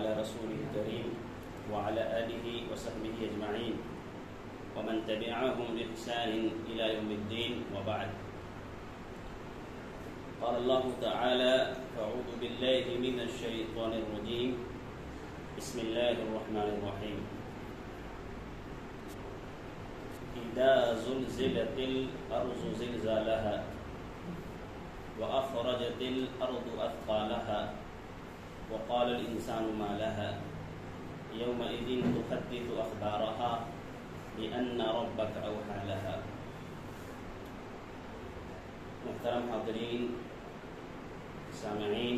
على رسوله الكريم وعلى آله وصحبه أجمعين ومن تبعهم بإحسان إلى يوم الدين وبعد. قال الله تعالى: أعوذ بالله من الشيطان الرجيم بسم الله الرحمن الرحيم. إذا زلزلت الأرض زلزالها وأخرجت الأرض أثقالها وقال الإنسان ما لها يومئذ تحدث أخبارها بأن ربك أوحى لها. محترم حاضرین، سامعین،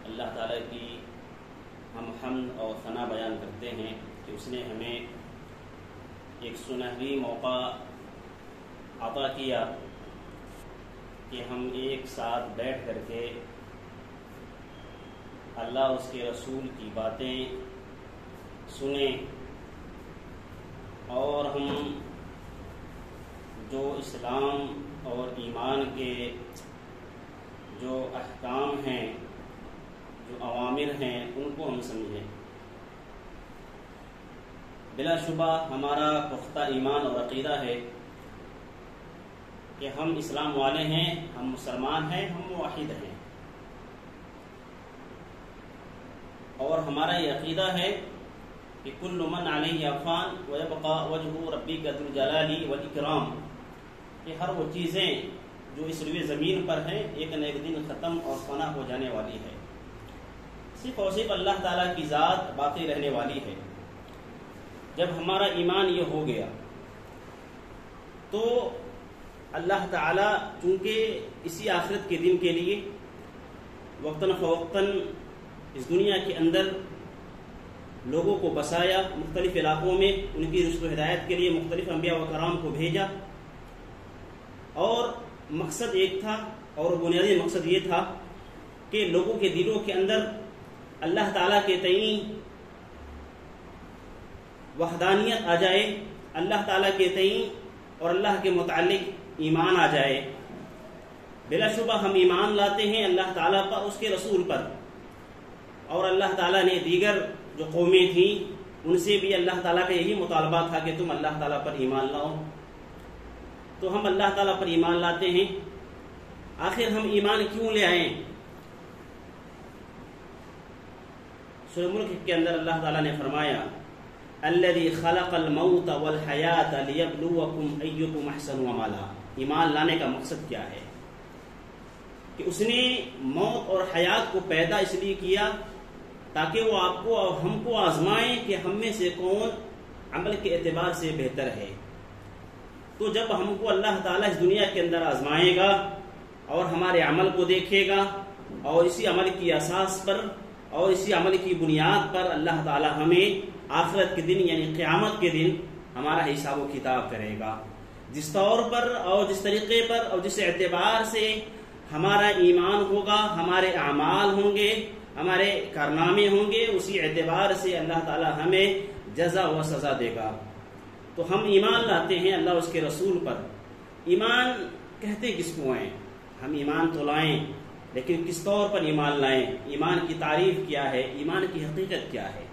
اللہ تعالیٰ کی ہم حمد اور ثنا بیان کرتے ہیں کہ اس نے ہمیں ایک سنہری موقع عطا کیا کہ ہم ایک ساتھ بیٹھ کر کے اللہ اس کے رسول کی باتیں سنیں اور ہم جو اسلام اور ایمان کے جو احکام ہیں، جو اوامر ہیں، ان کو ہم سمجھیں. بلا شبہ ہمارا پختہ ایمان اور عقیدہ ہے کہ ہم اسلام والے ہیں، ہم مسلمان ہیں، ہم موحد ہیں، اور ہمارا یہ عقیدہ ہے کہ کل من علیہ فان ویبقى وجہ ربک ذو الجلال والاکرام، کہ ہر وہ چیزیں جو اس روئے زمین پر ہیں ایک نہ ایک دن ختم اور فنا ہو جانے والی ہے. صرف اور صرف اللہ تعالیٰ کی ذات باقی رہنے والی ہے. جب ہمارا ایمان یہ ہو گیا تو اللہ تعالیٰ چونکہ اسی آخرت کے دن کے لیے وقتاً فوقتاً اس دنیا کے اندر لوگوں کو بسایا، مختلف علاقوں میں ان کی رشد و ہدایت کے لیے مختلف انبیاء و کرام کو بھیجا، اور مقصد ایک تھا، اور بنیادی مقصد یہ تھا کہ لوگوں کے دلوں کے اندر اللہ تعالیٰ کے تئیں وحدانیت آ جائے، اللہ تعالیٰ کے تئیں اور اللہ کے متعلق ایمان آ جائے. بلا شبہ ہم ایمان لاتے ہیں اللہ تعالیٰ پر، اس کے رسول پر، اور اللہ تعالیٰ نے دیگر جو قومیں تھیں ان سے بھی اللہ تعالیٰ کا یہی مطالبہ تھا کہ تم اللہ تعالیٰ پر ایمان لاؤ. تو ہم اللہ تعالیٰ پر ایمان لاتے ہیں. آخر ہم ایمان کیوں لے آئیں؟ سورہ ملک کے اندر اللہ تعالیٰ نے فرمایا: الذی خلق الموت والحیات لیبلوکم ایکم احسن عملا. ایمان لانے کا مقصد کیا ہے؟ کہ اس نے موت اور حیات کو پیدا اس لیے کیا تاکہ وہ آپ کو اور ہم کو آزمائیں کہ ہم میں سے کون عمل کے اعتبار سے بہتر ہے. تو جب ہم کو اللہ تعالیٰ اس دنیا کے اندر آزمائے گا اور ہمارے عمل کو دیکھے گا، اور اسی عمل کی اساس پر اور اسی عمل کی بنیاد پر اللہ تعالیٰ ہمیں آخرت کے دن یعنی قیامت کے دن ہمارا حساب و کتاب کرے گا. جس طور پر اور جس طریقے پر اور جس اعتبار سے ہمارا ایمان ہوگا، ہمارے اعمال ہوں گے، ہمارے کارنامے ہوں گے، اسی اعتبار سے اللہ تعالیٰ ہمیں جزا و سزا دے گا. تو ہم ایمان لاتے ہیں اللہ اس کے رسول پر. ایمان کہتے کس کو ہیں؟ ہم ایمان تو لائیں، لیکن کس طور پر ایمان لائیں؟ ایمان کی تعریف کیا ہے؟ ایمان کی حقیقت کیا ہے؟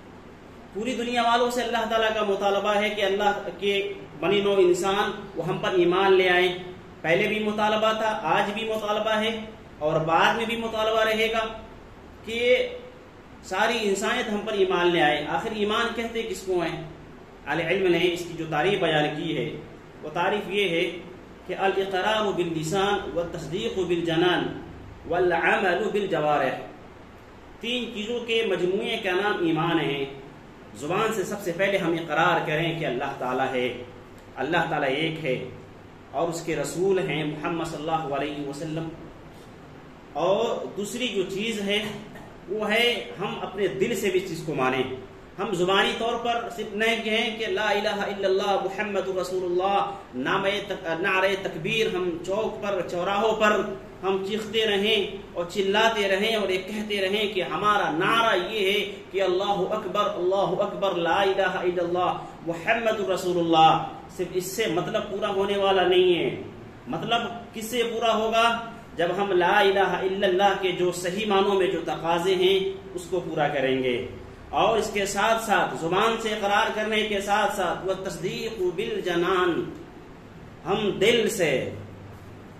پوری دنیا والوں سے اللہ تعالیٰ کا مطالبہ ہے کہ اللہ کے بنی نوع انسان وہ ہم پر ایمان لے آئیں. پہلے بھی مطالبہ تھا، آج بھی مطالبہ ہے، اور بعد میں بھی مطالبہ رہے گا کہ ساری انسانیت ہم پر ایمان لے آئے. آخر ایمان کہتے کس کو ہیں؟ اہل علم نے اس کی جو تعریف بیان کی ہے وہ تعریف یہ ہے کہ الاقرار باللسان والتصدیق بالجنان والعمل بالجوارح. 3 چیزوں کے مجموعے کا نام ایمان ہے. زبان سے سب سے پہلے ہم اقرار کریں کہ اللہ تعالیٰ ہے، اللہ تعالیٰ ایک ہے، اور اس کے رسول ہیں محمد صلی اللہ علیہ وسلم. اور دوسری جو چیز ہے وہ ہے ہم اپنے دل سے بھی اس چیز کو مانیں. ہم زبانی طور پر صرف نہیں کہیں کہ لا الہ الا اللہ محمد رسول اللہ، نعرہ تکبیر ہم چوک پر چوراہوں پر ہم چیختے رہیں اور چلاتے رہیں اور یہ کہتے رہیں کہ ہمارا نعرہ یہ ہے کہ اللہ اکبر لا الہ الا اللہ محمد رسول اللہ. صرف اس سے مطلب پورا ہونے والا نہیں ہے. مطلب کس سے پورا ہوگا؟ جب ہم لا الہ الا اللہ کے جو صحیح معنوں میں جو تقاضے ہیں اس کو پورا کریں گے، اور اس کے ساتھ ساتھ زبان سے اقرار کرنے کے ساتھ ساتھ وہ تصدیق بالجنان، ہم دل سے،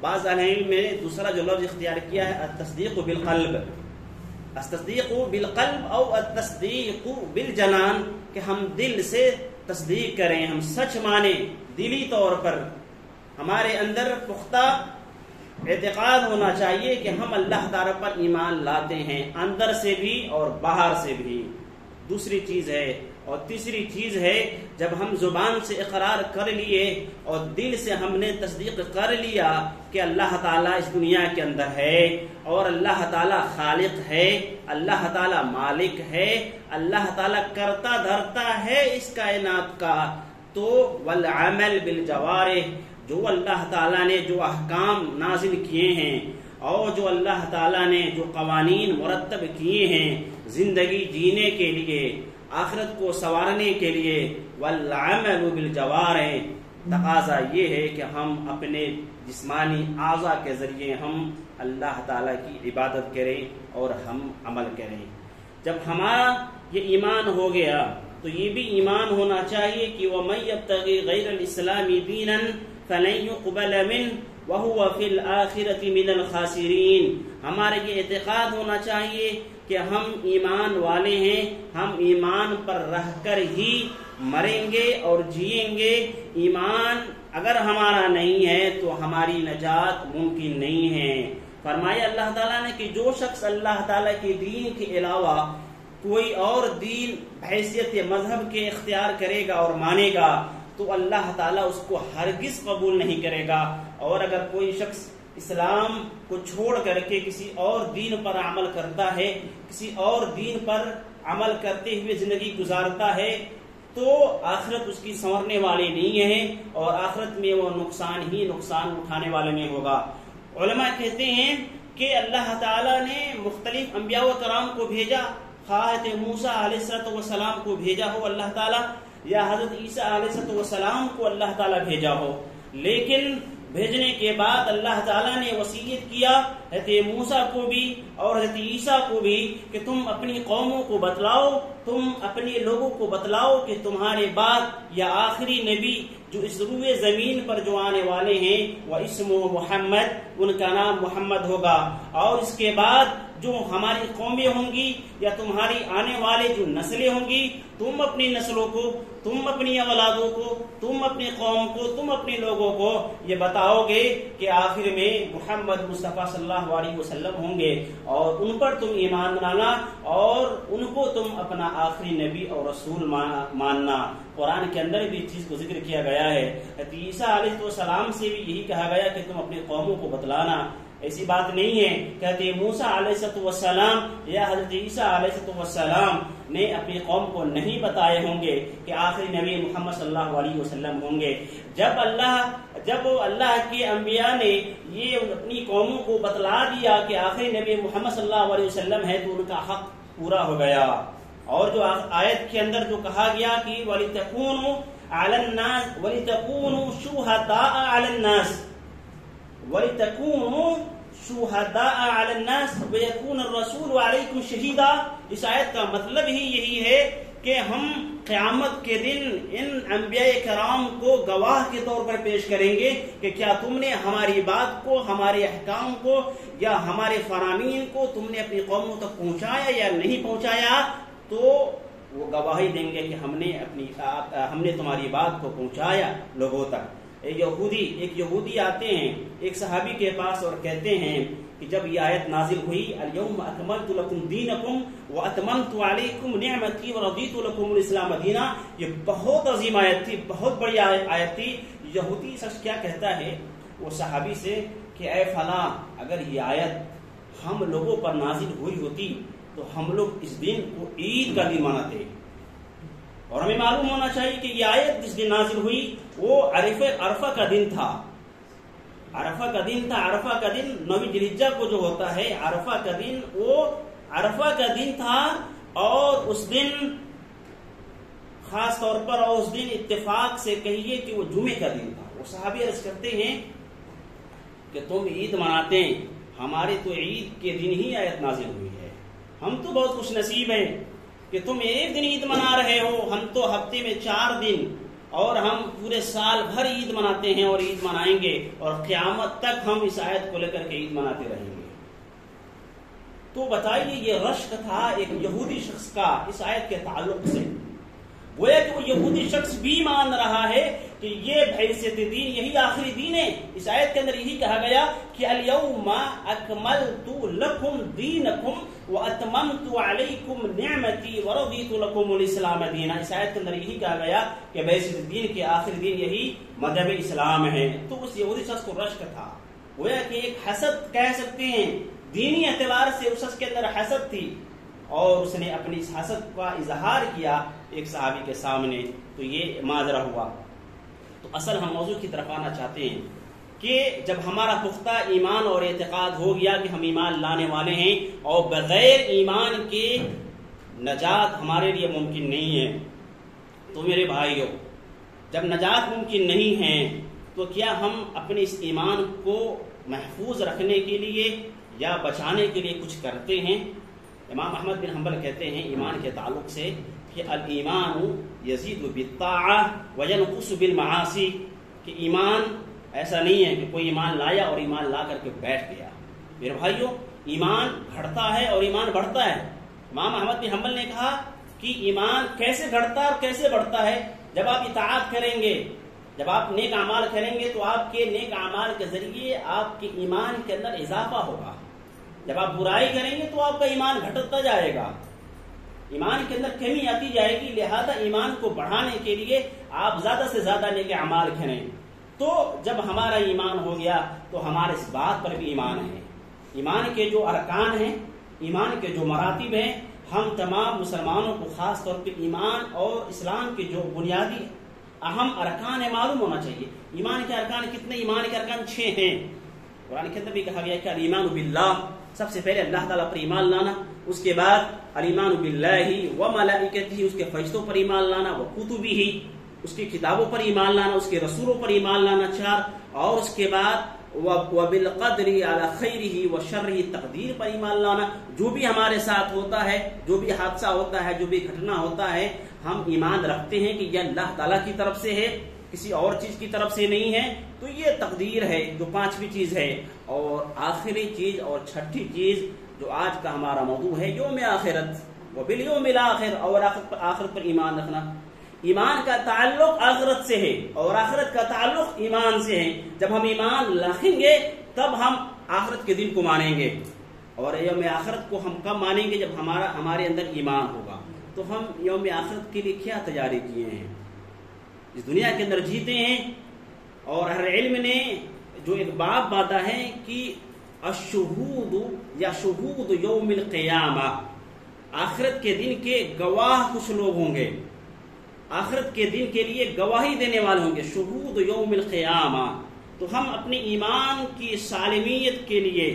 بعض علم میں دوسرا جو لفظ اختیار کیا ہے التصدیق بالقلب، التصدیق بالقلب او التصدیق بالجنان، کہ ہم دل سے تصدیق کریں، ہم سچ مانیں، دلی طور پر ہمارے اندر پختہ اعتقاد ہونا چاہیے کہ ہم اللہ تعالیٰ پر ایمان لاتے ہیں، اندر سے بھی اور باہر سے بھی، دوسری چیز ہے۔ اور تیسری چیز ہے جب ہم زبان سے اقرار کر لیے اور دل سے ہم نے تصدیق کر لیا کہ اللہ تعالیٰ اس دنیا کے اندر ہے اور اللہ تعالیٰ خالق ہے، اللہ تعالیٰ مالک ہے، اللہ تعالیٰ کرتا دھرتا ہے اس کائنات کا، تو والعمل بالجوارح، جو اللہ تعالیٰ نے جو احکام نازل کیے ہیں اور جو اللہ تعالیٰ نے جو قوانین مرتب کیے ہیں زندگی جینے کے لیے، آخرت کو سنوارنے کے لیے، والعمل بالجوارح، تقاضا یہ ہے کہ ہم اپنے جسمانی اعضاء کے ذریعے ہم اللہ تعالیٰ کی عبادت کریں اور ہم عمل کریں۔ جب ہمارا یہ ایمان ہو گیا تو یہ بھی ایمان ہونا چاہیے کہ وَمَن يَبْتَغِي غَيْرَ الْإِسْلَامِ دِينًا فَلَن يُقْبَلَ مِنْهُ وَهُوَ فِي الْآخِرَةِ مِنَ الْخَاسِرِينَ، ہمارا یہ اعتقاد ہونا چاہیے کہ ہم ایمان والے ہیں، ہم ایمان پر رہ کر ہی مریں گے اور جئیں گے، ایمان اگر ہمارا نہیں ہے تو ہماری نجات ممکن نہیں ہے۔ فرمایا اللہ تعالیٰ نے کہ جو شخص اللہ تعالیٰ کے دین کے علاوہ کوئی اور دین حیثیت مذہب کے اختیار کرے گا اور مانے گا تو اللہ تعالیٰ اس کو ہرگز قبول نہیں کرے گا، اور اگر کوئی شخص اسلام کو چھوڑ کر کے کسی اور دین پر عمل کرتا ہے، کسی اور دین پر عمل کرتے ہوئے زندگی گزارتا ہے، تو آخرت اس کی سنورنے والی نہیں ہے اور آخرت میں وہ نقصان ہی نقصان اٹھانے والے میں ہوگا۔ علماء کہتے ہیں کہ اللہ تعالیٰ نے مختلف انبیاء و کرام کو بھیجا، حضرت موسیٰ علیہ السلام کو بھیجا ہو اللہ تعالیٰ، یا حضرت عیسیٰ علیہ السلام کو اللہ تعالیٰ بھیجا ہو، لیکن بھیجنے کے بعد اللہ تعالیٰ نے وصیت کیا حضرت موسیٰ کو بھی اور حضرت عیسیٰ کو بھی کہ تم اپنی قوموں کو بتلاؤ، تم اپنے لوگوں کو بتلاؤ کہ تمہارے بعد یا آخری نبی جو اس روئے زمین پر جو آنے والے ہیں وہ اسمہ محمد، ان کا نام محمد ہوگا، اور اس کے بعد جو ہماری قومیں ہوں گی یا تمہاری آنے والے جو نسلیں ہوں گی، تم اپنی نسلوں کو، تم اپنی اولادوں کو، تم اپنی قوم کو، تم اپنے لوگوں کو یہ بتاؤ گے کہ آخر میں محمد مصطفیٰ صلی اللہ علیہ وسلم ہوں گے، اور ان پر تم ایمان لانا اور ان کو تم اپنا آخری نبی اور رسول ماننا۔ قرآن کے اندر بھی چیز کو ذکر کیا گیا ہے، حضرت عیسیٰ علیہ السلام سے بھی یہی کہا گیا کہ تم اپنی قوموں کو بتلانا۔ ایسی بات نہیں ہے کہ حضرت موسیٰ علیہ السلام یا حضرت عیسیٰ علیہ السلام نے اپنی قوم کو نہیں بتائے ہوں گے کہ آخری نبی محمد صلی اللہ علیہ وسلم ہوں گے۔ جب اللہ کے انبیاء نے یہ اپنی قوموں کو بتلا دیا کہ آخری نبی محمد صلی اللہ علیہ وسلم ہے تو ان کا حق پورا ہو گیا۔ اور جو آیت کے اندر جو کہا گیا کہ وَلِتَكُونُوا عَلَى النَّاسِ وَلِتَكُونُوا شُهَدَاءَ عَلَى النَّاسِ وَلِتَكُونُوا شُهَدَاءَ عَلَى النَّاسِ وَيَكُونَ الرَّسُولُ عَلَيْكُمْ شَهِيدًا، اس آیت کا مطلب ہی یہی ہے کہ ہم قیامت کے دن ان انبیاء کرام کو گواہ کے طور پر پیش کریں گے کہ کیا تم نے ہماری بات کو، ہمارے احکام کو یا ہمارے فرامین کو تم نے اپنی قوموں تک پہنچایا یا نہیں پہنچایا، تو وہ گواہی دیں گے کہ ہم نے تمہاری بات کو پہنچایا لوگوں تک۔ ایک یہودی آتے ہیں ایک صحابی کے پاس اور کہتے ہیں کہ جب یہ آیت نازل ہوئی الیوم اکملت لکم دینکم واتممت علیکم نعمتی ورضیت لکم الاسلام دینا، یہ بہت عظیم آیت تھی، بہت بڑی آیت تھی۔ یہودی شخص کیا کہتا ہے وہ صحابی سے کہ اے فلاں، اگر یہ آیت ہم لوگوں پر نازل ہوئی ہوتی تو ہم لوگ اس دن کو عید کا دن مناتے، اور ہمیں معلوم ہونا چاہیے کہ یہ آیت جس دن نازل ہوئی وہ عرفہ کا دن تھا، عرفہ کا دن تھا۔ عرفہ کا دن 9 ذی الحجہ کو جو ہوتا ہے، عرفہ کا دن وہ عرفہ کا دن تھا، اور اس دن خاص طور پر اور اس دن اتفاق سے کہیے کہ وہ جمعے کا دن تھا۔ وہ صحابی عرض کرتے ہیں کہ تم عید مناتے ہیں، ہمارے تو عید کے دن ہی آیت نازل ہوئی ہے. ہم تو بہت خوش نصیب ہیں کہ تم ایک دن عید منا رہے ہو، ہم تو ہفتے میں 4 دن، اور ہم پورے سال بھر عید مناتے ہیں اور عید منائیں گے، اور قیامت تک ہم اس آیت کو لے کر کے عید مناتے رہیں گے. تو بتائیے یہ رشک تھا ایک یہودی شخص کا اس آیت کے تعلق سے. گویا کہ وہ یہودی شخص بھی مان رہا ہے کہ یہ بحیثیت دین یہی آخری دین ہے. اس آیت کے اندر یہی کہا گیا کہ الیوم اکملت لکم دینکم واتممت علیکم نعمتی ورضیت لکم الاسلام دینا. اس آیت کے اندر یہی کہا گیا کہ بحیثیت دین کے آخری دین یہی مذہب اسلام ہے. تو اس یہودی شخص کو رشک تھا. گویا کہ ایک حسد کہہ سکتے ہیں، دینی اعتبار سے اس شخص کے اندر حسد تھی، اور اس نے اپنی اس حسد کا اظہار کیا ایک صحابی کے سامنے. تو یہ ماجرا ہوا. تو اصل ہم موضوع کی طرف آنا چاہتے ہیں کہ جب ہمارا پختہ ایمان اور اعتقاد ہو گیا کہ ہم ایمان لانے والے ہیں اور بغیر ایمان کے نجات ہمارے لیے ممکن نہیں ہے، تو میرے بھائیوں جب نجات ممکن نہیں ہے تو کیا ہم اپنے اس ایمان کو محفوظ رکھنے کے لیے یا بچانے کے لیے کچھ کرتے ہیں؟ امام احمد بن حنبل کہتے ہیں ایمان کے تعلق سے کہ الایمان یزید بالطاعہ وینقص بالمعاصی، کہ ایمان ایسا نہیں ہے کہ کوئی ایمان لایا اور ایمان لا کر کے بیٹھ گیا. میرے بھائیوں ایمان گھٹتا ہے اور ایمان بڑھتا ہے. امام احمد بن حنبل نے کہا کہ ایمان کیسے گھٹتا ہے اور کیسے بڑھتا ہے؟ جب آپ اطاعت کریں گے، جب آپ نیک اعمال کریں گے تو آپ کے نیک اعمال کے ذریعے آپ کے ایمان کے اندر اضافہ ہوگا. جب آپ برائی کریں گے تو آپ کا ایمان گھٹتا جائے گا، ایمان کے اندر کمی آتی جائے گی. لہذا ایمان کو بڑھانے کے لیے آپ زیادہ سے زیادہ نیک اعمال کریں. تو جب ہمارا ایمان ہو گیا تو ہمارے اس بات پر بھی ایمان ہے. ایمان کے جو ارکان ہیں، ایمان کے جو مراتب ہیں، ہم تمام مسلمانوں کو خاص طور پہ ایمان اور اسلام کے جو بنیادی اہم ارکان ہیں معلوم ہونا چاہیے. ایمان کے ارکان کتنے؟ ایمان کے ارکان 6 ہیں. قرآن کے اندر بھی کہا گیا کہ الایمان باللہ، سب سے پہلے اللہ تعالیٰ پر ایمان لانا. اس کے بعد الایمان باللہ و ملائکتہ، اس کے فرشتوں پر ایمان لانا، و کتبہ، اس کی کتابوں پر ایمان لانا، اس کے رسولوں پر ایمان لانا 4. اور اس کے بعد وبالقدر علی خیرہ و شرہ، تقدیر پر ایمان لانا. جو بھی ہمارے ساتھ ہوتا ہے، جو بھی حادثہ ہوتا ہے، جو بھی گھٹنا ہوتا ہے، ہم ایمان رکھتے ہیں کہ یہ اللہ تعالیٰ کی طرف سے ہے، کسی اور چیز کی طرف سے نہیں ہے. تو یہ تقدیر ہے جو 5ویں چیز ہے. اور آخری چیز اور 6ٹھی چیز جو آج کا ہمارا موضوع ہے، یوم آخرت وبالیوم الآخر، اور آخرت پر ایمان رکھنا. ایمان کا تعلق آخرت سے ہے اور آخرت کا تعلق ایمان سے ہے. جب ہم ایمان رکھیں گے تب ہم آخرت کے دن کو مانیں گے. اور یوم آخرت کو ہم کب مانیں گے؟ جب ہمارے اندر ایمان ہوگا. تو ہم یوم آخرت کے لیے کیا تیاری کیے ہیں؟ اس دنیا کے اندر جیتے ہیں، اور ہر علم نے جو ایک باب باتا ہے کہ الشہود یا شہود یوم القیامہ، آخرت کے دن کے گواہ کچھ لوگ ہوں گے، آخرت کے دن کے لیے گواہی دینے والے ہوں گے. شہود یوم القیامہ. تو ہم اپنے ایمان کی سالمیت کے لیے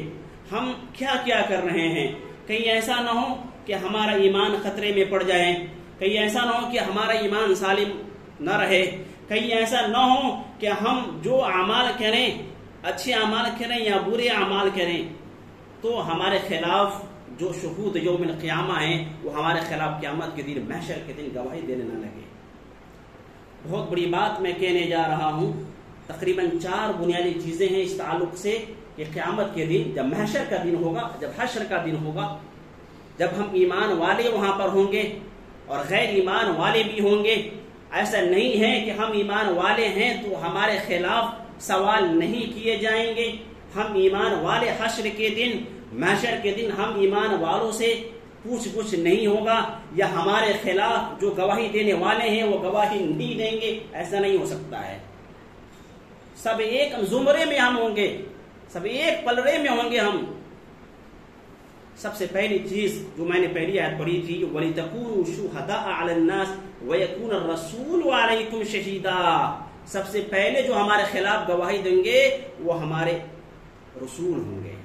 ہم کیا کیا کر رہے ہیں؟ کہیں ایسا نہ ہو کہ ہمارا ایمان خطرے میں پڑ جائے، کہیں ایسا نہ ہو کہ ہمارا ایمان سالم نہ رہے، کہیں ایسا نہ ہو کہ ہم جو اعمال کریں، اچھے اعمال کریں یا برے اعمال کریں، تو ہمارے خلاف جو شہود یوم القیامہ ہیں وہ ہمارے خلاف قیامت کے دن، محشر کے دن گواہی دینے نہ لگے. بہت بڑی بات میں کہنے جا رہا ہوں. تقریباً 4 بنیادی چیزیں ہیں اس تعلق سے کہ قیامت کے دن جب محشر کا دن ہوگا، جب حشر کا دن ہوگا، جب ہم ایمان والے وہاں پر ہوں گے اور غیر ایمان والے بھی ہوں گے. ایسا نہیں ہے کہ ہم ایمان والے ہیں تو ہمارے خلاف سوال نہیں کیے جائیں گے. ہم ایمان والے حشر کے دن، محشر کے دن ہم ایمان والوں سے پوچھ گچھ نہیں ہوگا، یا ہمارے خلاف جو گواہی دینے والے ہیں وہ گواہی نہیں دیں گے. ایسا نہیں ہو سکتا ہے. سب ایک زمرے میں ہم ہوں گے، سب ایک پلڑے میں ہوں گے ہم. سب سے پہلی چیز جو میں نے پہلی آیت پڑھی تھی، وَلِتَكُونُوا شُهَدَاءَ عَلَى النَّاسِ وَيَكُونَ الرَّسُولُ عَلَيْكُمْ شَهِيدًا. سب سے پہلے جو ہمارے خلاف گواہی دیں گے وہ ہمارے رسول ہوں گے،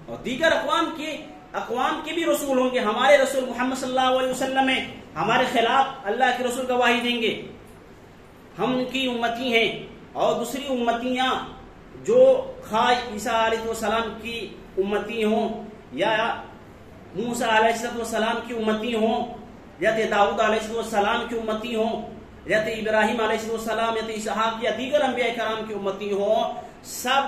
اور دیگر اقوام کے بھی رسول ہوں گے. ہمارے رسول محمد صلی اللہ علیہ وسلم ہیں، ہمارے خلاف اللہ کے رسول گواہی دیں گے. ہم ان کی امتی ہیں، اور دوسری امتیاں جو خواہ عیسیٰ علیہ السلام کی امتی ہوں یا موسیٰ علیہ السلام کی امتی ہوں یا داؤد علیہ السلام کی امتی ہوں یا ابراہیم علیہ السلام یا اسحاق یا دیگر انبیاء کرام کی امتی ہوں، سب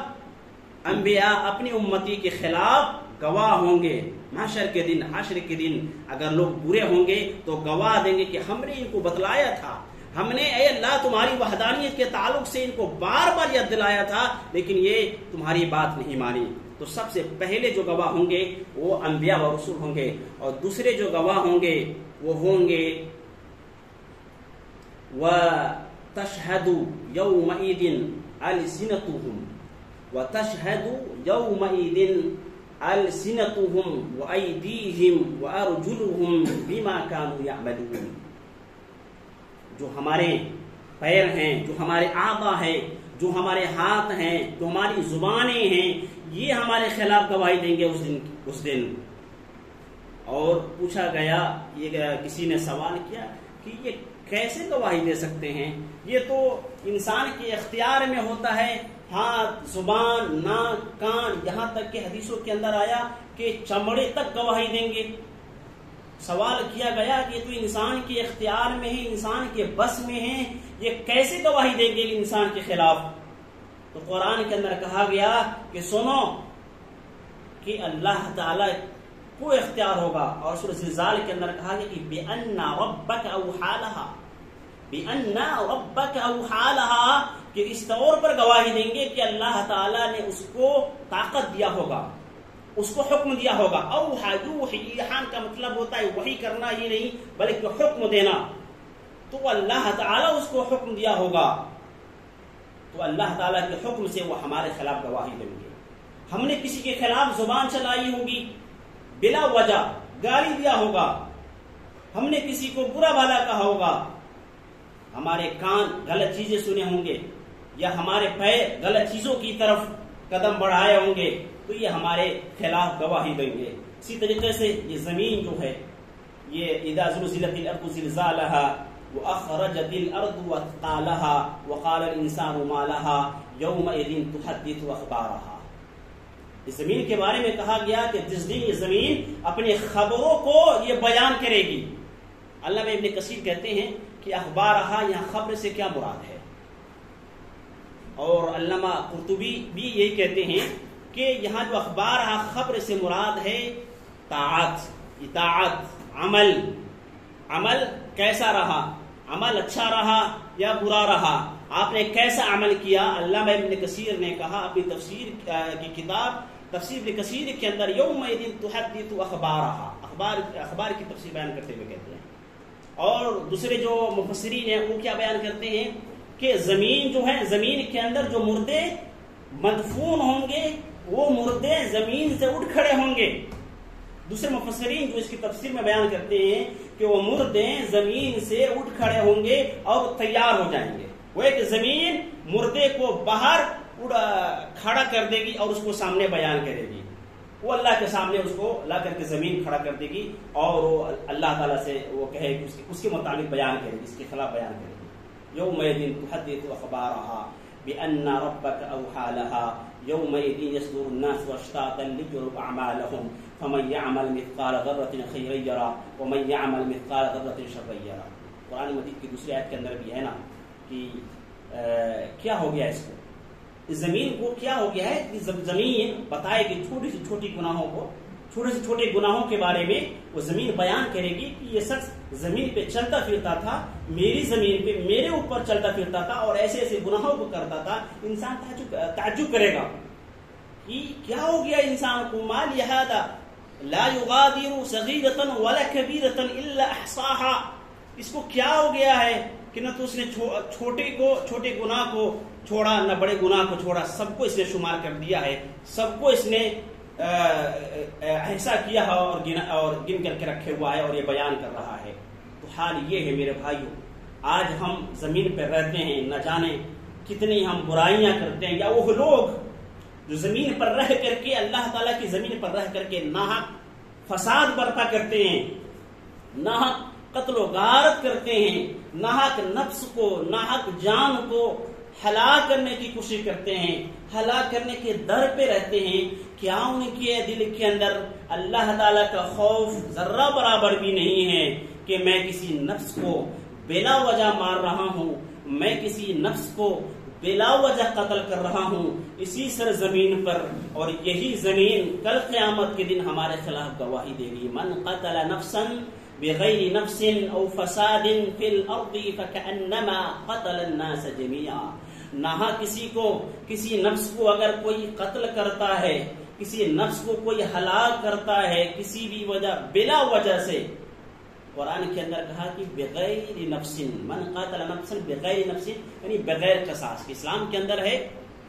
انبیاء اپنی امتی کے خلاف گواہ ہوں گے۔ محشر کے دن، حشر کے دن اگر لوگ برے ہوں گے تو گواہ دیں گے کہ ہم نے ان کو بتلایا تھا، ہم نے اے اللہ تمہاری وحدانیت کے تعلق سے ان کو بار بار یاد دلایا تھا، لیکن یہ تمہاری بات نہیں مانی۔ تو سب سے پہلے جو گواہ ہوں گے وہ انبیاء و رسول ہوں گے، اور دوسرے جو گواہ ہوں گے وہ ہوں گے وَتَشْهَدُ يَوْمَئِذٍ أَلْسِنَتُهُمْ وَتَشْهَدُ يَوْمَئِذٍ أَلْسِنَتُهُمْ وَأَيْدِيهِمْ وَأَرْجُلُهُمْ بِمَا كَانُوا يَعْمَلُونَ۔ جو ہمارے پیر ہیں، جو ہمارے اعضاء ہیں، جو ہمارے ہاتھ ہیں، جو ہماری زبانیں ہیں، یہ ہمارے خلاف گواہی دیں گے اس دن۔ اور پوچھا گیا، یہ کسی نے سوال کیا کہ یہ کیسے گواہی دے سکتے ہیں؟ یہ تو انسان کے اختیار میں ہوتا ہے، ہاتھ، زبان، ناک، کان، یہاں تک کہ حدیثوں کے اندر آیا کہ چمڑے تک گواہی دیں گے۔ سوال کیا گیا کہ تو انسان کے اختیار میں ہے، انسان کے بس میں ہے، یہ کیسے گواہی دیں گے انسان کے خلاف؟ تو قرآن کے اندر کہا گیا کہ سنو کہ اللہ تعالی کو اختیار ہوگا، اور سورۃ زلزال کے اندر کہا گیا کہ بِأَنَّ رَبَّكَ أَوْحَىٰ لَهَا، بِأَنَّ رَبَّكَ أَوْحَىٰ لَهَا، کہ اس طور پر گواہی دیں گے کہ اللہ تعالیٰ نے اس کو طاقت دیا ہوگا، اس کو حکم دیا ہوگا۔ اوحیٰ، ایحان کا مطلب ہوتا ہے وحی کرنا، یہ نہیں بلکہ حکم دینا، تو اللہ تعالیٰ اس کو حکم دیا ہوگا، تو اللہ تعالیٰ کے حکم سے وہ ہمارے خلاف گواہی دیں گے۔ ہم نے کسی کے خلاف زبان چلائی ہوگی، بلا وجہ گالی دیا ہوگا، ہم نے کسی کو برا بھلا کہا ہوگا، ہمارے کان غلط چیزیں سنے ہوں گے، یا ہمارے پیر غلط چیزوں کی طرف قدم بڑھائے ہوں گے، تو یہ ہمارے خلاف گواہی دیں گے۔ اسی طریقے سے یہ زمین جو ہے، یہ اذا زلزلت الارض زلزالها واخرجت الارض اثقالها وقال الانسان ما لها يومئذ تحدث اخبارها۔ اس زمین کے بارے میں کہا گیا کہ جس دن یہ زمین اپنی خبروں کو یہ بیان کرے گی۔ علامہ ابن کثیر کہتے ہیں کہ اخبارہا یہاں خبر سے کیا مراد ہے، اور علامہ قرطبی بھی یہی کہتے ہیں کہ یہاں جو اخبارہا خبر سے مراد ہے طاعت، اطاعت، عمل۔ عمل کیسا رہا، عمل اچھا رہا یا برا رہا، آپ نے کیسا عمل کیا؟ علامہ ابن کثیر نے کہا اپنی تفسیر کی کتاب تفسیر ابن کثیر کے اندر یومئذ تحدث اخبارہا، اخبار کی تفسیر بیان کرتے ہوئے کہتے ہیں۔ اور دوسرے جو مفسرین ہیں وہ کیا بیان کرتے ہیں کہ زمین جو ہے، زمین کے اندر جو مردے مدفون ہوں گے وہ مردے زمین سے اٹھ کھڑے ہوں گے۔ دوسرے مفسرین جو اس کی تفسیر میں بیان کرتے ہیں کہ وہ مردے زمین سے اٹھ کھڑے ہوں گے اور تیار ہو جائیں گے۔ وہ ایک زمین مردے کو باہر کھڑا کر دے گی اور اس کو سامنے بیان کرے گی، وہ اللہ کے سامنے اس کو لا کر کے زمین کھڑا کر دے گی، اور وہ اللہ تعالیٰ سے وہ کہے کہ اس کے مطابق بیان کرے گی، اس کے خلاف بیان کرے گی۔ یومئذ تحدث اخبارها بأن ربك أوحى لها يومئذ يصدر الناس اشتاتا ليروا أعمالهم فمن يعمل مثقال ذرة خيرا يره ومن يعمل مثقال ذرة شرا يره۔ قرآن مجید کی دوسری آیت کے اندر بھی ہے نا کہ کیا ہو گیا اس کو، اس زمین کو کیا ہو گیا ہے کہ زمین بتائے گی چھوٹی سے چھوٹی گناہوں کو، چھوٹے سے چھوٹے گناہوں کے بارے میں وہ زمین بیان کرے گی کہ یہ شخص زمین پہ چلتا پھرتا تھا، میری زمین پہ میرے اوپر چلتا پھرتا تھا اور ایسے ایسے گناہوں کو کرتا تھا۔ انسان تعجب کرے گا کہ کیا ہو گیا انسان کو، ما لہذا لا یغادر صغیرۃ ولا کبیرۃ الا احصاها، اس کو کیا ہو گیا ہے کہ نہ تو اس نے چھوٹے گناہ کو چھوڑا نہ بڑے گناہ کو چھوڑا، سب کو اس نے شمار کر دیا ہے، سب کو اس نے ایسا کیا ہے اور گن کر کے رکھے ہوا ہے اور یہ بیان کر رہا ہے۔ تو حال یہ ہے میرے بھائیوں، آج ہم زمین پہ رہتے ہیں، نہ جانے کتنی ہم برائیاں کرتے ہیں، یا وہ لوگ جو زمین پر رہ کر کے اللہ تعالیٰ کی زمین پر رہ کر کے ناحق فساد برپا کرتے ہیں، ناحق قتل و غارت کرتے ہیں، ناحق نفس کو، ناحق جان کو ہلاک کرنے کی کوشش کرتے ہیں، ہلاک کرنے کے در پہ رہتے ہیں، کیا ان کے دل کے اندر اللہ تعالیٰ کا خوف ذرہ برابر بھی نہیں ہے کہ میں کسی نفس کو بلا وجہ مار رہا ہوں، میں کسی نفس کو بلا وجہ قتل کر رہا ہوں اسی سرزمین پر، اور یہی زمین کل قیامت کے دن ہمارے خلاف گواہی دے گی. من قتل نفسا بغیر نفس او فساد فی الارض فکأنما قتل الناس جميعا. نہ کسی نفس کو اگر کوئی قتل کرتا ہے، کسی نفس کو کوئی ہلاک کرتا ہے کسی بھی وجہ بلا وجہ سے، قرآن کے اندر کہا کہ بغیر نفس، من قاتل نفسا بغیر نفس یعنی بغیر قصاص. اسلام کے اندر ہے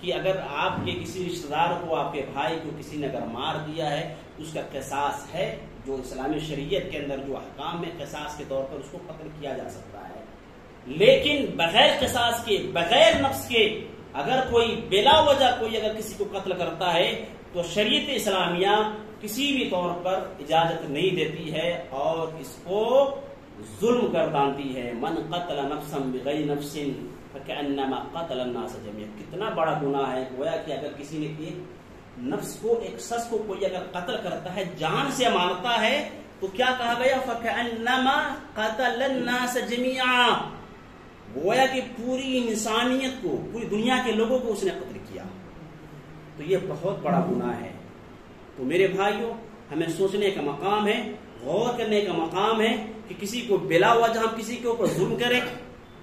کہ اگر آپ کے کسی رشتہ دار کو، آپ کے بھائی کو کسی نے اگر مار دیا ہے اس کا قصاص ہے، جو اسلامی شریعت کے اندر جو احکام میں قصاص کے طور پر اس کو قتل کیا جا سکتا ہے. لیکن بغیر قصاص کے، بغیر نفس کے اگر کوئی بلا وجہ کوئی اگر کسی کو قتل کرتا ہے تو شریعت اسلامیہ کسی بھی طور پر اجازت نہیں دیتی ہے اور اس کو ظلم گردانتی ہے. من قتل نفسا بغیر نفس فکأنما قتل الناس جميعا. کتنا بڑا گناہ ہے. گویا کہ اگر کسی نے ایک نفس کو، ایک شخص کو کوئی اگر قتل کرتا ہے، جان سے مارتا ہے، تو کیا کہا گیا؟ فکأنما قتل الناس جميعا. گویا کہ پوری انسانیت کو، پوری دنیا کے لوگوں کو اس نے قتل کیا. تو یہ بہت بڑا گناہ ہے. تو میرے بھائیوں، ہمیں سوچنے کا مقام ہے، غور کرنے کا مقام ہے کہ کسی کو بلا وجہ ہم کسی کے اوپر ظلم کریں،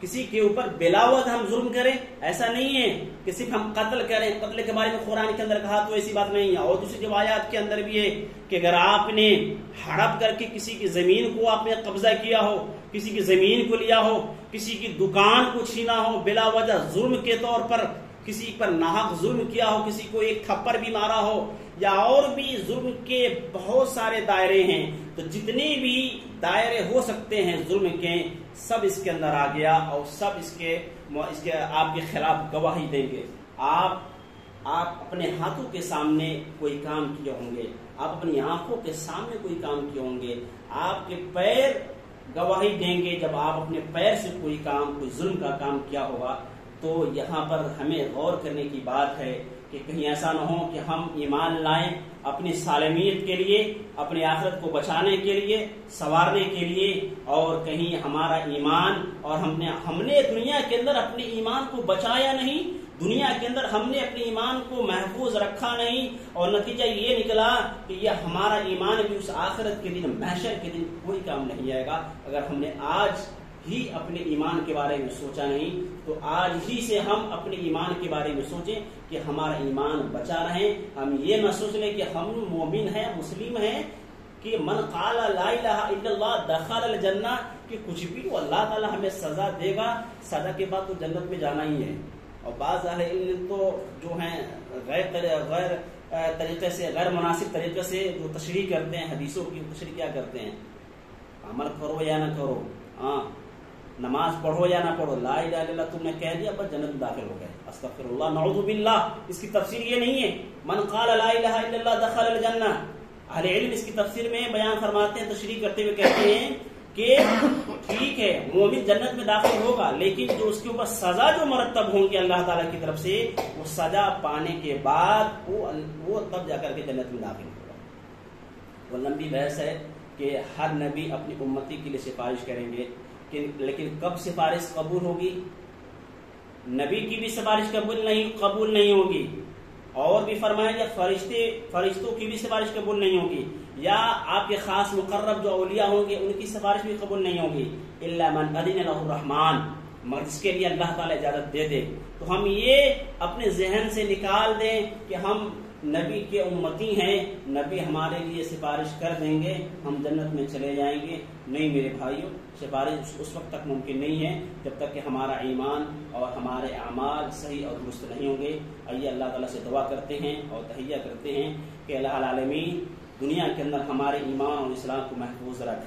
کسی کے اوپر بلا وجہ ہم ظلم کریں. ایسا نہیں ہے کہ صرف ہم قتل کریں. قتل کے بارے میں قرآن کے اندر کہا تو ایسی بات نہیں ہے. اور دوسری روایات کے اندر بھی ہے کہ اگر آپ نے ہڑپ کر کے کسی کی زمین کو آپ نے قبضہ کیا ہو، کسی کی زمین کو لیا ہو، کسی کی دکان کو چھینا ہو، بلا وجہ ظلم کے طور پر کسی پر ناحق ظلم کیا ہو، کسی کو ایک تھپڑ بھی مارا ہو، یا اور بھی ظلم کے بہت سارے دائرے ہیں. تو جتنے بھی دائرے ہو سکتے ہیں ظلم کے، سب اس کے اندر آ گیا اور سب اس کے آپ کے خلاف گواہی دیں گے. آپ اپنے ہاتھوں کے سامنے کوئی کام کیے ہوں گے، آپ اپنی آنکھوں کے سامنے کوئی کام کیے ہوں گے، آپ کے پیر گواہی دیں گے جب آپ اپنے پیر سے کوئی ظلم کا کام کیا ہوگا. تو یہاں پر ہمیں غور کرنے کی بات ہے کہ کہیں ایسا نہ ہو کہ ہم ایمان لائیں اپنی سالمیت کے لیے، اپنی آخرت کو بچانے کے لیے، سنوارنے کے لیے، اور کہیں ہمارا ایمان اور ہم نے دنیا کے اندر اپنے ایمان کو بچایا نہیں، دنیا کے اندر ہم نے اپنے ایمان کو محفوظ رکھا نہیں، اور نتیجہ یہ نکلا کہ یہ ہمارا ایمان بھی اس آخرت کے دن، محشر کے دن کوئی کام نہیں آئے گا. اگر ہم نے آج ہی اپنے ایمان کے بارے میں سوچا نہیں تو آج ہی سے ہم اپنے ایمان کے بارے میں سوچیں کہ ہمارا ایمان بچا رہیں. ہم یہ نہ سوچ لیں کہ ہم مومن ہیں، مسلم ہیں، کہ من قال لا الہ الا اللہ دخل الجنہ، کہ کچھ بھی وہ اللہ تعالی ہمیں سزا دے گا، سزا کے بعد تو جنت میں جانا ہی ہے. اور بعض اہل علم تو جو ہیں غیر طریقے سے، غیر مناسب طریقے سے جو تشریح کرتے ہیں، حدیثوں کی تشریح کیا کرتے ہیں، عمل کرو یا نہ کرو، نماز پڑھو یا نہ پڑھو، لا الہ الا اللہ تم نے کہہ دیا بس جنت میں داخل ہو گئے. استغفر اللہ، نعوذ باللہ. اس کی تفسیر یہ نہیں ہے من قال لا الہ الا اللہ دخل الجنہ. اہل علم اس کی تفسیر میں بیان فرماتے ہیں، تشریح کرتے ہوئے کہتے ہیں کہ ٹھیک ہے مومن جنت میں داخل ہوگا، لیکن جو اس کے اوپر سزا جو مرتب ہوں گی اللہ تعالیٰ کی طرف سے، وہ سزا پانے کے بعد وہ تب جا کر کے جنت میں داخل ہوگا. وہ لمبی بحث ہے کہ ہر نبی اپنی امتی کے لیے سفارش کریں گے، لیکن کب سفارش قبول ہوگی؟ نبی کی بھی سفارش قبول نہیں ہوگی. اور بھی فرمایا کہ فرشتوں کی بھی سفارش قبول نہیں ہوگی، یا آپ کے خاص مقرب جو اولیاء ہوں گے ان کی سفارش بھی قبول نہیں ہوگی. الا من اذن له الرحمن، مگر جس کے لیے اللہ تعالیٰ اجازت دے دے. تو ہم یہ اپنے ذہن سے نکال دیں کہ ہم نبی کے امتی ہیں، نبی ہمارے لیے سفارش کر دیں گے، ہم جنت میں چلے جائیں گے. نہیں میرے بھائیوں، سفارش اس وقت تک ممکن نہیں ہے جب تک کہ ہمارا ایمان اور ہمارے اعمال صحیح اور درست نہیں ہوں گے. آئیے اللہ تعالیٰ سے دعا کرتے ہیں اور تحیہ کرتے ہیں کہ الہ العالمین دنیا کے اندر ہمارے ایمان اور اسلام کو محفوظ رکھ.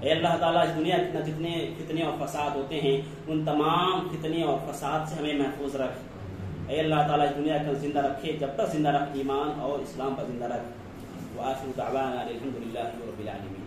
اے اللہ تعالیٰ اس دنیا کے جتنے فتنے اور فساد ہوتے ہیں ان تمام فتنے اور فساد سے ہمیں محفوظ رکھ. اے اللہ تعالیٰ اس دنیا کو زندہ رکھے، جب تک زندہ رکھ ایمان اور اسلام پر زندہ رکھ. وآخر دعوانا الحمد للہ رب العالمین.